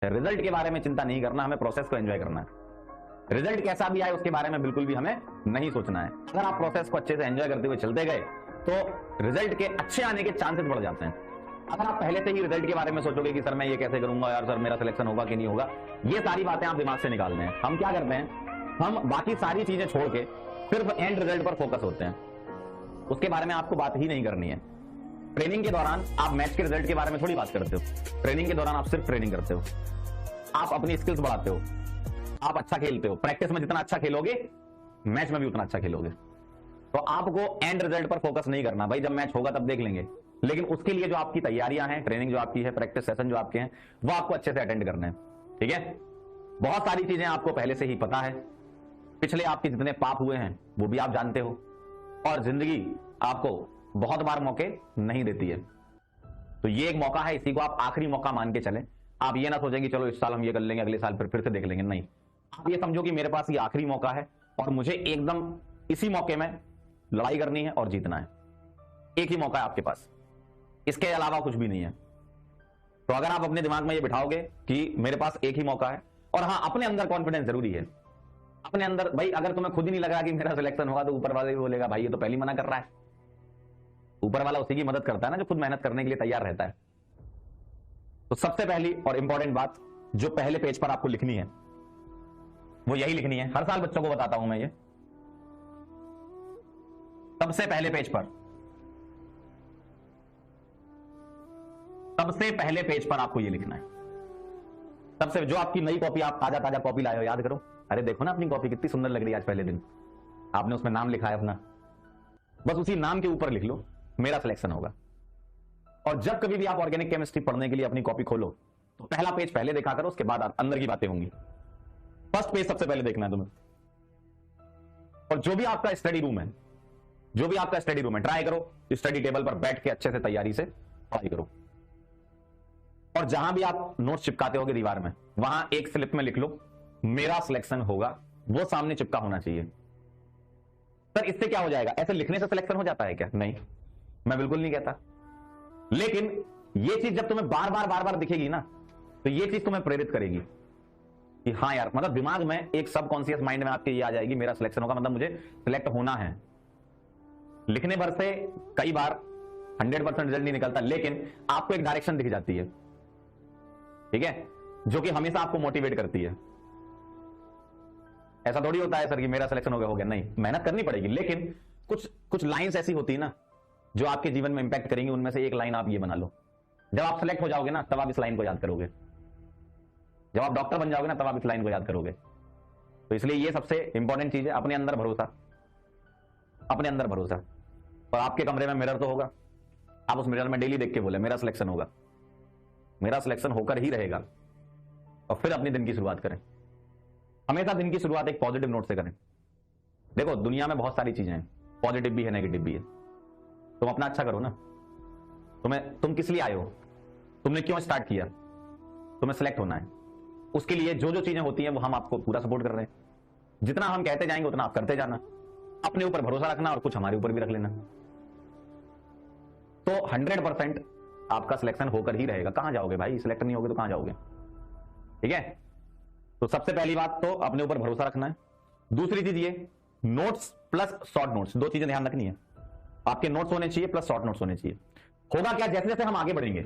Result के बारे में चिंता नहीं करना, हमें प्रोसेस को एंजॉय करना है। रिजल्ट कैसा भी आए उसके बारे में बिल्कुल भी हमें नहीं सोचना है। अगर आप प्रोसेस को अच्छे से एंजॉय करते हुए चलते गए तो रिजल्ट के अच्छे आने के चांसेस बढ़ जाते हैं। अगर आप पहले से ही रिजल्ट के बारे में सोचोगे कि सर मैं ये कैसे करूंगा यार, सर मेरा सिलेक्शन होगा कि नहीं होगा, ये सारी बातें आप दिमाग से निकाल दें। हम क्या करते हैं, हम बाकी सारी चीजें छोड़ के सिर्फ एंड रिजल्ट पर फोकस होते हैं, उसके बारे में आपको बात ही नहीं करनी है। ट्रेनिंग के दौरान आप मैच के रिजल्ट के बारे में थोड़ी बात करते हो। ट्रेनिंग के दौरान आप सिर्फ ट्रेनिंग करते हो, आप अपनी स्किल्स बढ़ाते हो, आप अच्छा खेलते हो। प्रैक्टिस में जितना अच्छा खेलोगे मैच में भी उतना अच्छा खेलोगे। तो आपको एंड रिजल्ट पर फोकस नहीं करना, भाई जब मैच होगा तब देख लेंगे। लेकिन उसके लिए जो आपकी तैयारियां हैं, ट्रेनिंग जो आपकी है, प्रैक्टिस सेशन जो आपके हैं, वो आपको अच्छे से अटेंड करना है। ठीक है, बहुत सारी चीजें आपको पहले से ही पता है, पिछले आपके जितने पाप हुए हैं वो भी आप जानते हो, और जिंदगी आपको बहुत बार मौके नहीं देती है। तो ये एक मौका है, इसी को आप आखिरी मौका मान के चलें। आप ये ना सोचें कि चलो इस साल हम ये कर लेंगे, अगले साल फिर से देख लेंगे। नहीं, आप ये समझो कि मेरे पास ये आखिरी मौका है और मुझे एकदम इसी मौके में लड़ाई करनी है और जीतना है। एक ही मौका है आपके पास, इसके अलावा कुछ भी नहीं है। तो अगर आप अपने दिमाग में ये बिठाओगे कि मेरे पास एक ही मौका है, और हाँ अपने अंदर कॉन्फिडेंस जरूरी है। अपने अंदर भाई, अगर तुम्हें खुद ही नहीं लग रहा कि मेरा सिलेक्शन होगा तो ऊपर वाला भी बोलेगा भाई ये तो पहली मना कर रहा है। ऊपर वाला उसी की मदद करता है ना जो खुद मेहनत करने के लिए तैयार रहता है। तो सबसे पहली और इंपॉर्टेंट बात जो पहले पेज पर आपको लिखनी है वो यही लिखनी है। हर साल बच्चों को बताता हूं मैं ये, सबसे पहले पेज पर, सबसे पहले पेज पर आपको ये लिखना है। सबसे जो आपकी नई कॉपी, आप ताजा ताजा कॉपी लाए हो, याद करो, अरे देखो ना अपनी कॉपी कितनी सुंदर लग रही है आज पहले दिन, आपने उसमें नाम लिखा है अपना, बस उसी नाम के ऊपर लिख लो मेरा सिलेक्शन होगा। और जब कभी भी आप ऑर्गेनिक केमिस्ट्री पढ़ने के लिए अपनी कॉपी खोलो तो पहला पेज पहले देखा करो, उसके बाद अंदर की बातें होंगी। फर्स्ट पेज सबसे पहले देखना है तुम्हें। और जो भी आपका स्टडी रूम है, जो भी आपका स्टडी रूम है, ट्राई करो स्टडी टेबल पर बैठ के अच्छे से तैयारी से पढ़ाई करो। और जहां भी आप नोट्स चिपकाते होगे दीवार में, वहां एक स्लिप में लिख लो मेरा सिलेक्शन होगा, वो सामने चिपका होना चाहिए। सर इससे क्या हो जाएगा, ऐसे लिखने से सिलेक्शन हो जाता है क्या? नहीं, मैं बिल्कुल नहीं कहता। लेकिन ये चीज जब तुम्हें बार बार दिखेगी ना, तो ये चीज तुम्हें प्रेरित करेगी कि हाँ यार, मतलब दिमाग में एक सबकॉन्शियस माइंड में आपके ये आ जाएगी मेरा सिलेक्शन होगा, मतलब मुझे सिलेक्ट होना है। लिखने भर से कई बार 100% रिजल्ट नहीं निकलता, लेकिन आपको एक डायरेक्शन दिख जाती है, ठीक है, जो कि हमेशा आपको मोटिवेट करती है। ऐसा थोड़ी होता है सर कि मेरा सिलेक्शन हो गया, नहीं, मेहनत करनी पड़ेगी। लेकिन कुछ लाइंस ऐसी होती है ना जो आपके जीवन में इंपैक्ट करेंगी। उनमें से एक लाइन आप ये बना लो, जब आप सिलेक्ट हो जाओगे ना तब आप इस लाइन को याद करोगे, जब आप डॉक्टर बन जाओगे ना तब आप इस लाइन को याद करोगे। तो इसलिए ये सबसे इंपॉर्टेंट चीज है, अपने अंदर भरोसा, अपने अंदर भरोसा। और आपके कमरे में मिरर तो होगा, आप उस मिरर में डेली देख के बोले मेरा सिलेक्शन होगा, मेरा सिलेक्शन होकर ही रहेगा। और फिर अपने दिन की शुरुआत करें। हमेशा दिन की शुरुआत एक पॉजिटिव नोट से करें। देखो दुनिया में बहुत सारी चीजें हैं, पॉजिटिव भी है नेगेटिव भी है। तुम अपना अच्छा करो ना। तुम किस लिए आए हो, तुमने क्यों स्टार्ट किया, तुम्हें सिलेक्ट होना है। उसके लिए जो जो चीजें होती हैं वो हम आपको पूरा सपोर्ट कर रहे हैं। जितना हम कहते जाएंगे उतना आप करते जाना, अपने ऊपर भरोसा रखना और कुछ हमारे ऊपर भी रख लेना। तो 100% आपका सिलेक्शन होकर ही रहेगा। कहां जाओगे भाई, सिलेक्ट नहीं होगे तो कहां जाओगे? ठीक है, तो सबसे पहली बात तो अपने ऊपर भरोसा रखना है। दूसरी चीज ये, नोट्स प्लस शॉर्ट नोट्स, दो चीजें ध्यान रखनी है। आपके नोट्स होने चाहिए प्लस शॉर्ट नोट्स होने चाहिए। होगा क्या, जैसे जैसे हम आगे बढ़ेंगे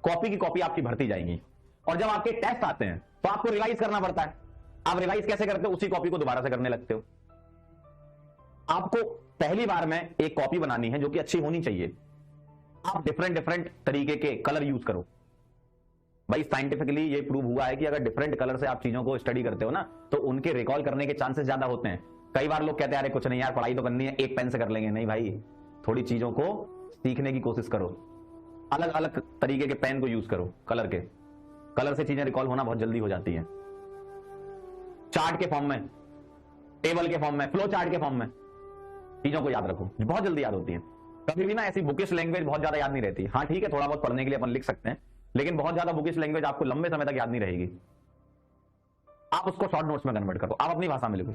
कॉपी की कॉपी आपकी भरती जाएंगी, और जब आपके टेस्ट आते हैं तो आपको रिवाइज करना पड़ता है। आप रिवाइज कैसे करते हो, उसी कॉपी को दोबारा से करने लगते हो। आपको पहली बार में एक कॉपी बनानी है जो कि अच्छी होनी चाहिए। आप डिफरेंट तरीके के कलर यूज करो। भाई साइंटिफिकली ये प्रूव हुआ है कि अगर डिफरेंट कलर से आप चीजों को स्टडी करते हो ना तो उनके रिकॉल करने के चांसेस ज्यादा होते हैं। कई बार लोग कहते हैं अरे कुछ नहीं यार, पढ़ाई तो करनी है, एक पेन से कर लेंगे। नहीं भाई, थोड़ी चीजों को सीखने की कोशिश करो, अलग अलग तरीके के पेन को यूज करो। कलर से चीजें रिकॉल होना बहुत जल्दी हो जाती है। चार्ट के फॉर्म में, टेबल के फॉर्म में, फ्लो चार्ट के फॉर्म में चीजों को याद रखो, बहुत जल्दी याद होती है। कभी भी ना ऐसी बुकिश लैंग्वेज बहुत ज्यादा याद नहीं रहती। हाँ ठीक है, थोड़ा बहुत पढ़ने के लिए अपन लिख सकते हैं, लेकिन बहुत ज्यादा बुकिश लैंग्वेज आपको लंबे समय तक याद नहीं रहेगी। आप उसको शॉर्ट नोट्स में कन्वर्ट करो। आप अपनी भाषा में लिखो,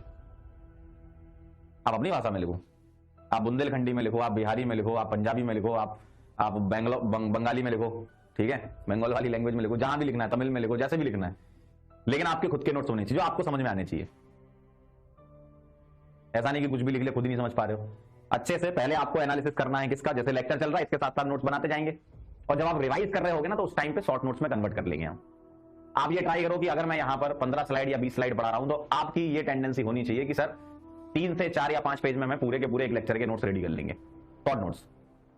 आप अपनी भाषा में लिखो। आप बुंदेलखंडी में लिखो, आप बिहारी में लिखो, आप पंजाबी में लिखो, आप बंगाली में लिखो, ठीक है, बंगाल वाली लैंग्वेज में लिखो, जहां भी लिखना है, तमिल में लिखो, जैसे भी लिखना है, लेकिन आपके खुद के नोट्स होने चाहिए जो आपको समझ में आने चाहिए। ऐसा नहीं कि कुछ भी लिख ले, खुद ही नहीं समझ पा रहे हो। अच्छे से पहले आपको एनालिसिस करना है किसका, जैसे लेक्चर चल रहा है इसके साथ साथ नोट्स बनाते जाएंगे, और जब आप रिवाइज कर रहे होगे ना तो उस टाइम पे शॉर्ट नोट्स में कन्वर्ट कर लेंगे हम। आप ये ट्राई करो कि अगर मैं यहां पर 15 स्लाइड या 20 स्लाइड पढ़ा रहा हूं तो आपकी ये टेंडेंसी होनी चाहिए कि सर 3 से 4 या 5 पेज में मैं पूरे के पूरे एक लेक्चर के नोट्स रेडी कर लेंगे, शॉर्ट नोट्स।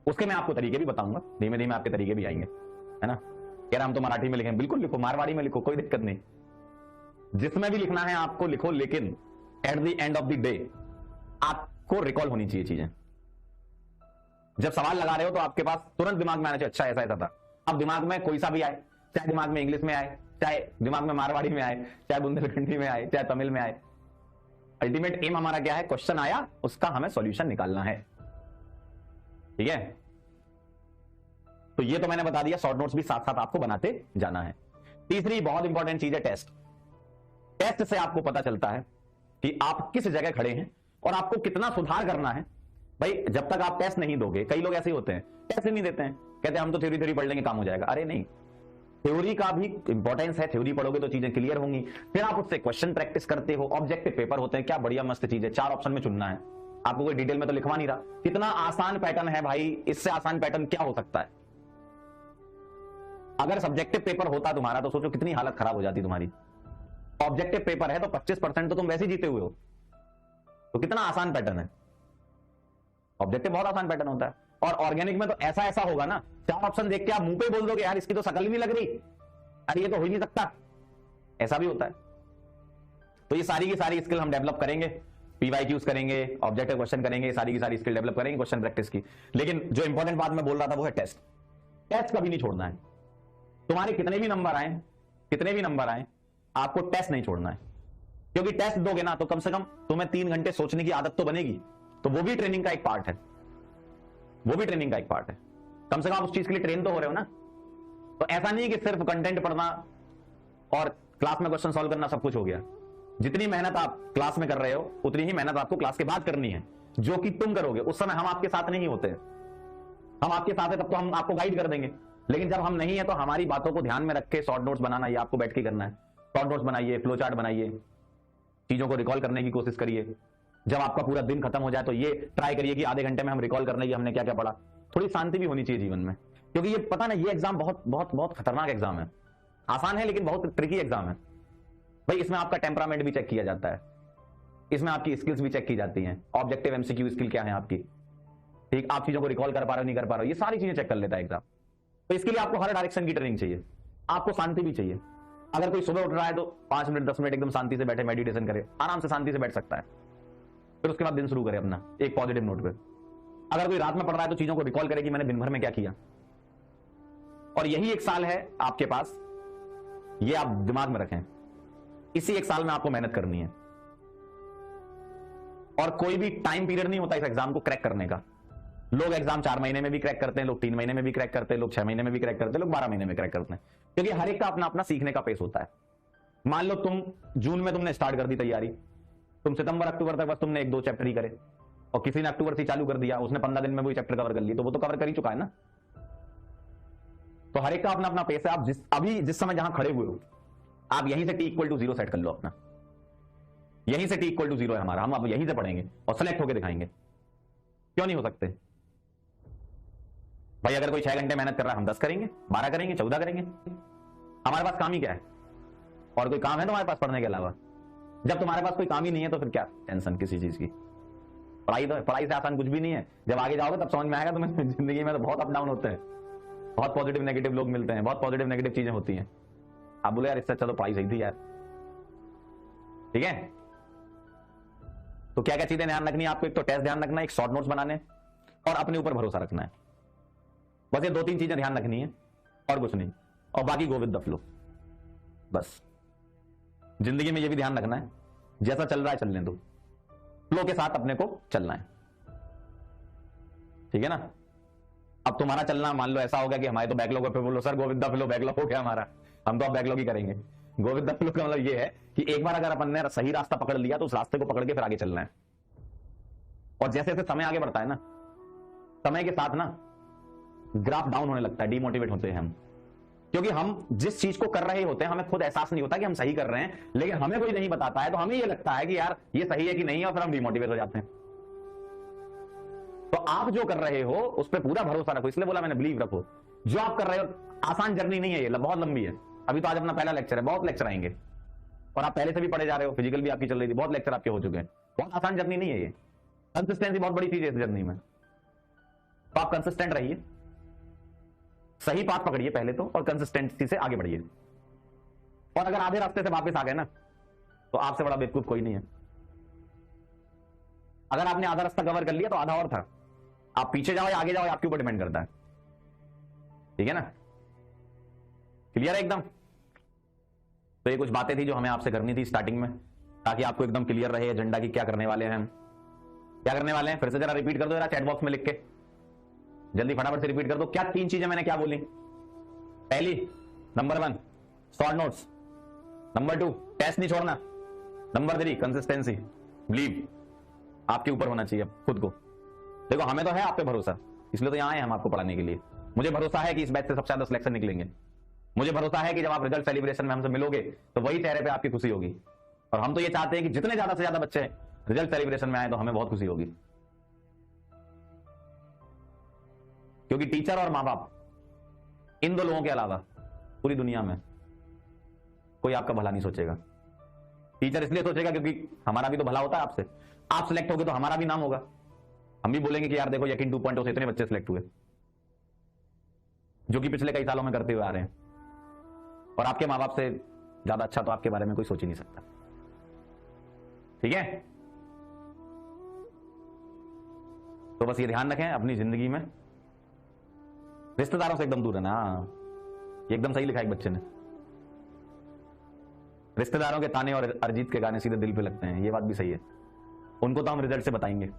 उसके मैं आपको तरीके भी बताऊंगा, धीमे धीमे आपके तरीके भी आएंगे, है ना। कह रहा हम तो मराठी में लिखें, बिल्कुल लिखो, मारवाड़ी में लिखो, कोई दिक्कत नहीं, जिसमें भी लिखना है आपको लिखो, लेकिन at the end of the day आपको रिकॉल होनी चाहिए चीजें। जब सवाल लगा रहे हो तो आपके पास तुरंत दिमाग में आना चाहिए, अच्छा ऐसा ऐसा था। अब दिमाग में कोई सा भी आए, चाहे दिमाग में इंग्लिश में आए, चाहे दिमाग में मारवाड़ी में आए, चाहे बुंदेलखंडी में आए, चाहे तमिल में आए, अल्टीमेट एम हमारा क्या है, क्वेश्चन आया उसका हमें सॉल्यूशन निकालना है, ठीक है। तो ये तो मैंने बता दिया, शॉर्ट नोट्स भी साथ साथ आपको बनाते जाना है। तीसरी बहुत इंपॉर्टेंट चीज है टेस्ट। टेस्ट से आपको पता चलता है कि आप किस जगह खड़े हैं और आपको कितना सुधार करना है। भाई जब तक आप टेस्ट नहीं दोगे, कई लोग ऐसे ही होते हैं, टेस्ट ही नहीं देते हैं, कहते हैं हम तो थ्योरी पढ़ लेंगे काम हो जाएगा। अरे नहीं, थ्योरी का भी इंपॉर्टेंस है, थ्योरी पढ़ोगे तो चीजें क्लियर होंगी, फिर आप उससे क्वेश्चन प्रैक्टिस करते हो। ऑब्जेक्टिव पेपर होते हैं, क्या बढ़िया मस्त चीज है, 4 ऑप्शन में चुनना है, आपको कोई डिटेल में तो लिखवा नहीं रहा। कितना आसान पैटर्न है भाई, इससे आसान पैटर्न क्या हो सकता है। अगर सब्जेक्टिव पेपर होता तुम्हारा तो सोचो कितनी हालत खराब हो जाती तुम्हारी। ऑब्जेक्टिव पेपर है तो 25% तो तुम वैसे ही जीते हुए हो, तो कितना आसान पैटर्न है। ऑब्जेक्टिव बहुत आसान पैटर्न होता है, और ऑर्गेनिक में तो ऐसा ऐसा होगा ना, 4 ऑप्शन देख के आप मुंह पे बोल दोगे यार इसकी तो शकल ही नहीं लग रही, अरे ये तो हो ही नहीं सकता, ऐसा भी होता है। तो ये सारी की सारी स्किल हम डेवलप करेंगे, पीवाईक्यूज करेंगे, ऑब्जेक्टिव क्वेश्चन करेंगे, सारी की सारी स्किल डेवलप करेंगे क्वेश्चन प्रैक्टिस की। लेकिन जो इंपॉर्टेंट बात मैं बोल रहा था वो है टेस्ट। टेस्ट कभी नहीं छोड़ना है, तुम्हारे कितने भी नंबर आए आपको टेस्ट नहीं छोड़ना है, क्योंकि टेस्ट दोगे ना तो कम से कम तुम्हें 3 घंटे सोचने की आदत तो बनेगी, तो वो भी ट्रेनिंग का एक पार्ट है, कम से कम आप उस चीज के लिए ट्रेन तो हो रहे हो ना। तो ऐसा नहीं कि सिर्फ कंटेंट पढ़ना और क्लास में क्वेश्चन सॉल्व करना सब कुछ हो गया। जितनी मेहनत आप क्लास में कर रहे हो उतनी ही मेहनत आपको क्लास के बाद करनी है, जो कि तुम करोगे। उस समय हम आपके साथ नहीं होते, हम आपके साथ है तब तो हम आपको गाइड कर देंगे, लेकिन जब हम नहीं है तो हमारी बातों को ध्यान में रख के शॉर्ट नोट्स बनाना, ये आपको बैठ के करना है। शॉर्ट नोट्स बनाइए, फ्लो चार्ट बनाइए, चीजों को रिकॉल करने की कोशिश करिए। जब आपका पूरा दिन खत्म हो जाए तो ये ट्राई करिए कि आधे घंटे में हम रिकॉल कर लेंगे हमने क्या क्या पढ़ा। थोड़ी शांति भी होनी चाहिए जीवन में, क्योंकि ये पता ना ये एग्जाम बहुत बहुत बहुत खतरनाक एग्जाम है। आसान है लेकिन बहुत ट्रिकी एग्जाम है भाई। इसमें आपका टेम्परामेंट भी चेक किया जाता है, इसमें आपकी स्किल्स भी चेक की जाती हैं। ऑब्जेक्टिव एमसीक्यू स्किल क्या है आपकी, ठीक, आप चीजों को रिकॉल कर पा रहे हो नहीं कर पा रहे हो, ये सारी चीजें चेक कर लेता है एग्जाम। तो इसके लिए आपको हर डायरेक्शन की ट्रेनिंग चाहिए, आपको शांति भी चाहिए। अगर कोई सुबह उठ रहा है तो 5 मिनट 10 मिनट एकदम शांति से बैठे मेडिटेशन करे, आराम से शांति से बैठ सकता है, फिर उसके बाद दिन शुरू करे अपना एक पॉजिटिव नोट पे। अगर कोई रात में पढ़ रहा है तो चीजों को रिकॉल करे कि मैंने दिन भर में क्या किया। और यही 1 साल है आपके पास, ये आप दिमाग में रखें, इसी 1 साल में आपको मेहनत करनी है। और कोई भी टाइम पीरियड नहीं होता इस एग्जाम को क्रैक करने का। लोग एग्जाम 4 महीने में भी क्रैक करते हैं, लोग 3 महीने में भी क्रैक करते हैं, लोग 6 महीने में भी क्रैक करते हैं, लोग 12 महीने में क्रैक करते हैं, क्योंकि हर एक का अपना अपना सीखने का पेस होता है। मान लो तुम जून में तुमने स्टार्ट कर दी तैयारी, तुम सितंबर अक्टूबर तक बस तुमने 1-2 चैप्टर ही करे, और किसी ने अक्टूबर से चालू कर दिया, उसने 15 दिन में वही चैप्टर कवर कर लिए, तो वो तो कवर कर ही चुका है ना। तो हर एक का अपना अपना पेस है। आप अभी जिस समय जहां खड़े हुए हो, आप यहीं से t=0 सेट कर लो अपना, यहीं से t=0 है हमारा, हम अब यहीं से पढ़ेंगे और सेलेक्ट होकर दिखाएंगे। क्यों नहीं हो सकते भाई? अगर कोई 6 घंटे मेहनत कर रहा है, हम 10 करेंगे, 12 करेंगे, 14 करेंगे। हमारे पास काम ही क्या है? और कोई काम है तुम्हारे पास पढ़ने के अलावा? जब तुम्हारे पास कोई काम ही नहीं है तो फिर क्या टेंशन किसी चीज की? पढ़ाई से आसान कुछ भी नहीं है। जब आगे जाओगे तब समझ में आएगा तुम्हें जिंदगी में तो बहुत अप डाउन होते हैं, बहुत पॉजिटिव नेगेटिव लोग मिलते हैं, बहुत पॉजिटिव नेगेटिव चीजें होती हैं। आप बोले यार इससे अच्छा तो पढ़ाई सही थी यार, ठीक है। तो क्या क्या चीजें ध्यान रखनी है आपको? एक तो टेस्ट ध्यान रखना है, एक शॉर्ट नोट्स बनाने, और अपने ऊपर भरोसा रखना है। बस ये 2-3 चीजें ध्यान रखनी है और कुछ नहीं, और बाकी गो विद द फ्लो। बस जिंदगी में ये भी ध्यान रखना है, जैसा चल रहा है चलने दो, फ्लो के साथ अपने को चलना है, ठीक है ना। अब तुम्हारा चलना मान लो ऐसा हो गया कि हमारे तो बैकलॉग है, फिर बोलो sir go with the flow, backlog हो गया हमारा, हम तो अब बैकलॉग ही करेंगे। गो विद द फ्लो का मतलब ये है कि एक बार अगर अपन ने सही रास्ता पकड़ लिया तो उस रास्ते को पकड़ के फिर आगे चलना है। और जैसे जैसे समय आगे बढ़ता है ना, समय के साथ ना ग्राफ डाउन होने लगता है, डिमोटिवेट होते हैं हम, क्योंकि हम जिस चीज को कर रहे होते हैं हमें खुद एहसास नहीं होता कि हम सही कर रहे हैं, लेकिन हमें कोई नहीं बताता है तो हमें ये लगता है कि यार ये सही है कि नहीं है, और फिर हम डिमोटिवेट हो जाते हैं। तो आप जो कर रहे हो उस पर पूरा भरोसा रखो, इसलिए बोला मैंने बिलीव रखो। जो आप कर रहे हो आसान जर्नी नहीं है, ये बहुत लंबी है। अभी तो आज अपना पहला लेक्चर है, बहुत लेक्चर आएंगे, और आप पहले से भी पढ़े जा रहे हो, फिजिकल भी आपकी चल रही थी, बहुत लेक्चर आपके हो चुके हैं। बहुत आसान जर्नी नहीं है ये, कंसिस्टेंसी बहुत बड़ी चीज है इस जर्नी में। तो आप कंसिस्टेंट रहिए, सही पाथ पकड़िए पहले तो, और कंसिस्टेंसी से आगे बढ़िए। और अगर आधे रास्ते से वापस आ गए ना, तो आपसे बड़ा बेवकूफ कोई नहीं है। अगर आपने आधा रास्ता कवर कर लिया तो आधा और था, आप पीछे जाओ या आगे जाओ आपके ऊपर डिपेंड करता है। ठीक है ना, क्लियर है एकदम। तो ये कुछ बातें थी जो हमें आपसे करनी थी स्टार्टिंग में, ताकि आपको एकदम क्लियर रहे एजेंडा की क्या करने वाले हैं हम, क्या करने वाले हैं। फिर से जरा रिपीट कर दो जरा चैट बॉक्स में लिख के, जल्दी फटाफट से रिपीट कर दो। क्या 3 चीजें मैंने क्या बोली? पहली, number 1 short notes, number 2 test नहीं छोड़ना, नंबर 3 कंसिस्टेंसी। बिलीव आपके ऊपर होना चाहिए खुद को। देखो हमें तो है आप पे भरोसा, इसलिए तो यहां आए हम आपको पढ़ाने के लिए। मुझे भरोसा है कि इस बैच से सबसे ज्यादा सिलेक्शन निकलेंगे। मुझे भरोसा है कि जब आप रिजल्ट सेलिब्रेशन में हमसे मिलोगे तो वही चेहरे पे आपकी खुशी होगी। और हम तो ये चाहते हैं कि जितने ज्यादा से ज्यादा बच्चे रिजल्ट सेलिब्रेशन में आए तो हमें बहुत खुशी होगी, क्योंकि टीचर और मां बाप, इन 2 लोगों के अलावा पूरी दुनिया में कोई आपका भला नहीं सोचेगा। टीचर इसलिए सोचेगा क्योंकि हमारा भी तो भला होता है आपसे। आप सिलेक्ट होगे तो हमारा भी नाम होगा, हम भी बोलेंगे कि यार देखो यकीन 2.0 से इतने बच्चे सिलेक्ट हुए, जो कि पिछले कई सालों में करते हुए आ रहे हैं। और आपके मां बाप से ज्यादा अच्छा तो आपके बारे में कोई सोच ही नहीं सकता। ठीक है, तो बस ये ध्यान रखें अपनी जिंदगी में रिश्तेदारों से एकदम दूर रहना। ये एकदम सही लिखा एक बच्चे ने, रिश्तेदारों के ताने और अरिजीत के गाने सीधे दिल पे लगते हैं, ये बात भी सही है। उनको तो हम रिजल्ट से बताएंगे।